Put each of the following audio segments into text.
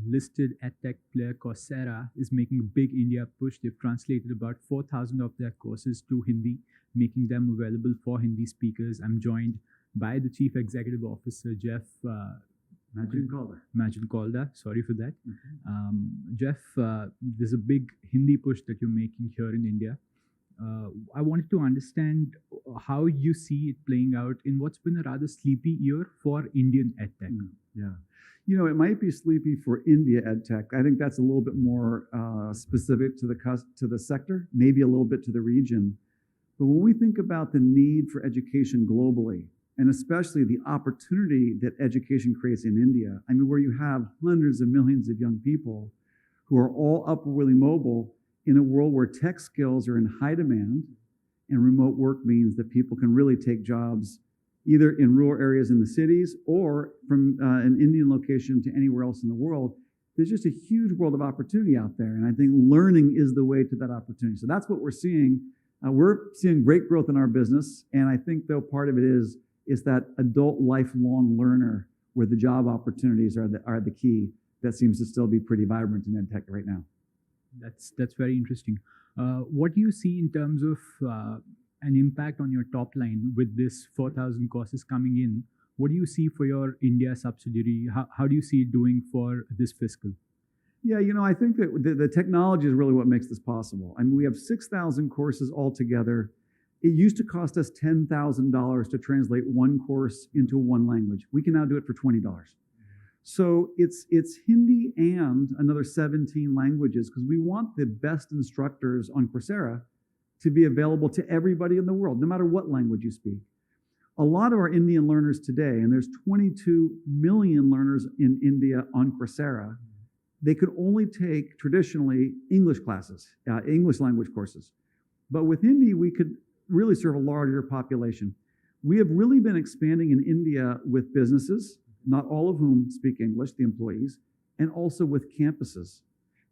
listed edtech player Coursera is making a big India push. They've translated about 4,000 of their courses to Hindi, making them available for Hindi speakers. I'm joined by the Chief Executive Officer, Jeff Maggioncalda. Sorry for that. Jeff, there's a big Hindi push that you're making here in India. I wanted to understand how you see it playing out in what's been a rather sleepy year for Indian edtech. Yeah. You know, it might be sleepy for India edtech. I think that's a little bit more specific to the sector, maybe a little bit to the region. But when we think about the need for education globally, and especially the opportunity that education creates in India, I mean, where you have hundreds of millions of young people who are all upwardly mobile in a world where tech skills are in high demand, and remote work means that people can really take jobs either in rural areas in the cities or from an Indian location to anywhere else in the world. There's just a huge world of opportunity out there, and I think learning is the way to that opportunity. So that's what we're seeing. We're seeing great growth in our business, and I think, though, part of it is that adult lifelong learner where the job opportunities are the key that seems to still be pretty vibrant in edtech right now. That's very interesting. What do you see in terms of an impact on your top line with this 4,000 courses coming in? What do you see for your India subsidiary? How do you see it doing for this fiscal? Yeah, you know, I think that the technology is really what makes this possible. I mean, we have 6,000 courses altogether. It used to cost us $10,000 to translate one course into one language. We can now do it for $20. So it's Hindi and another 17 languages because we want the best instructors on Coursera to be available to everybody in the world, no matter what language you speak. A lot of our Indian learners today, and there's 22 million learners in India on Coursera, they could only take traditionally English classes, English language courses. But with Hindi, we could really serve a larger population. We have really been expanding in India with businesses, not all of whom speak English, the employees, and also with campuses.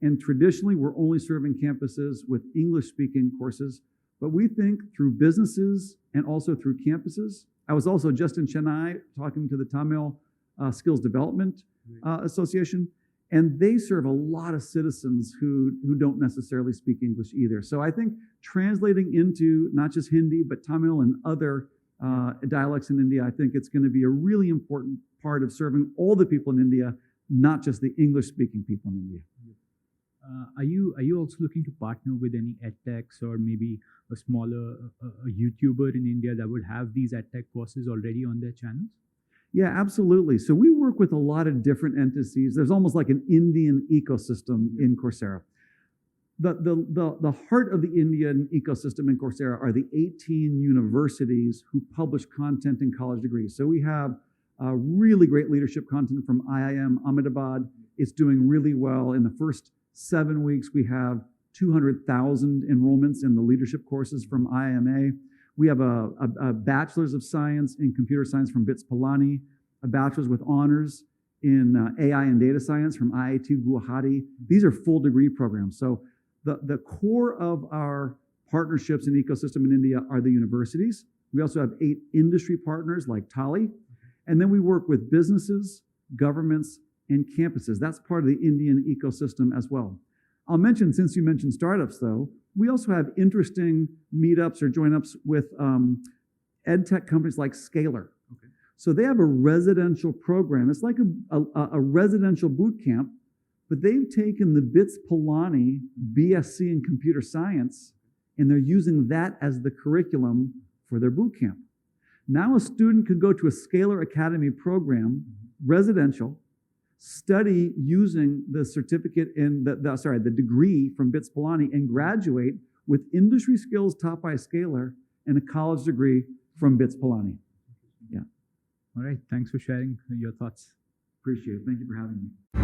And traditionally, we're only serving campuses with English-speaking courses, but we think through businesses and also through campuses. I was also just in Chennai talking to the Tamil Skills Development Association, and they serve a lot of citizens who don't necessarily speak English either. So I think translating into not just Hindi, but Tamil and other dialects in India, I think it's going to be a really important part of serving all the people in India, not just the English-speaking people in India. Are you also looking to partner with any edtechs or maybe a smaller YouTuber in India that would have these edtech courses already on their channels? Yeah, absolutely. So we work with a lot of different entities. There's almost like an Indian ecosystem in Coursera. The heart of the Indian ecosystem in Coursera are the 18 universities who publish content in college degrees. So we have really great leadership content from IIM Ahmedabad. It's doing really well. In the first 7 weeks, we have 200,000 enrollments in the leadership courses from IIMA. We have a bachelor's of science in computer science from BITS Pilani, a bachelor's with honors in AI and data science from IIT Guwahati. These are full degree programs. So the core of our partnerships and ecosystem in India are the universities. We also have 8 industry partners like Tali. And then we work with businesses, governments, and campuses. That's part of the Indian ecosystem as well. I'll mention, since you mentioned startups though, we also have interesting meetups or join-ups with edtech companies like Scalar. Okay. So they have a residential program. It's like a residential boot camp, but they've taken the BITS Pilani BSc in computer science, and they're using that as the curriculum for their boot camp. Now a student could go to a Scalar Academy program, residential, study using the certificate in the degree from BITS Pilani and graduate with industry skills taught by Scalar and a college degree from BITS Pilani. Yeah. All right. Thanks for sharing your thoughts. Appreciate it. Thank you for having me.